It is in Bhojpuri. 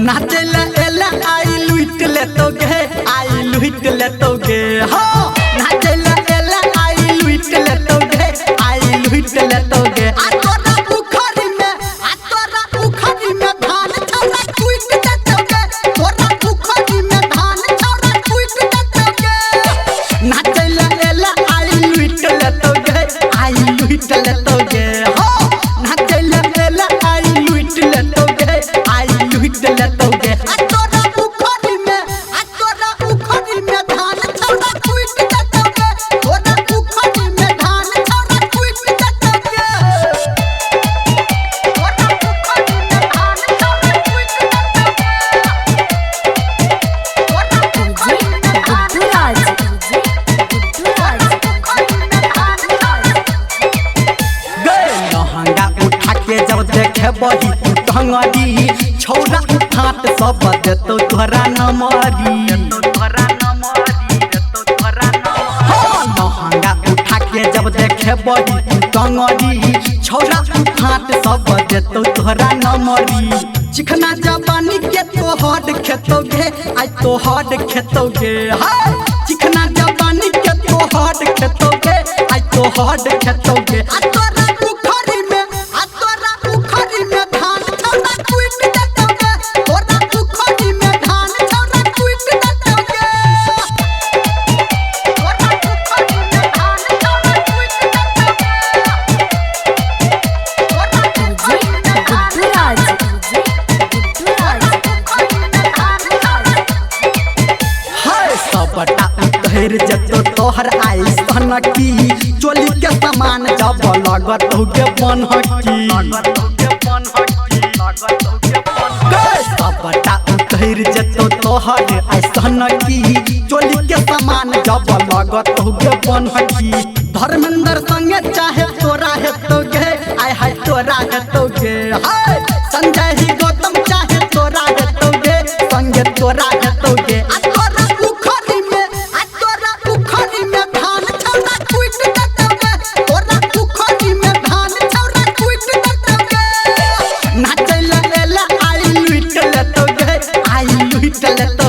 नाचेला एला आई लुट लेतोगे आई लुट लेतोगे हो नाचेला एला आई लुट लेतोगे आई लुट लेतोगे आ तोरा उखरी में धान छौरा कुट देतोगे तोरा उखरी में धान छौरा कुट देतोगे नाचेला एला आई लुट लेतोगे आई लुट लेतोगे हो नाचेला एला आई लुट लेतोगे आई लुट लेतोगे आ तोरा उखरी में धान छौरा कुट देतोगे तोरा उखरी में धान छौरा कुट देतोगे तोरा उखरी में धान छौरा कुट लहंगा उठा के जब देखे बही तू टंगरी छौरा उठात सब देतो तोरा नमरी लहंगा उठा के जब देखे बही तू टंगरी छौरा उठात सब देतो तोरा नमरी चिकना जवानी के तोहर खेतोगे आई तोहर खेतोगे हाय चिकना जवानी के तोहर खेतोगे आई तोहर खेतोगे आ तोरा उखरी में धान छौरा कुट देतोगे तोरा उखरी में धान छौरा कुट देतोगे तोरा उखरी में धान छौरा कुट देतोगे हाय सबटा उतहर जतो तोहर आई सनकी चोली के सामान जब लगत होगे बनहकी सबटा उतहर जतो तोहर आई सनकी चोली के सामान जब लगत होगे बनहकी धर्मेंद्र संगे चाहे तोरा हेतोगे आय हाय तोरा हेतोगे हाय संजय ही गौतम चाहे तोरा हेतोगे संगे तोरा हेतोगे आ तोरा उखरी में धान छौरा कुट देतोगे तोरा उखरी में धान छौरा कुट देतोगे नाचैला एला आई लुट लेतोगे आई लुट लेतोगे।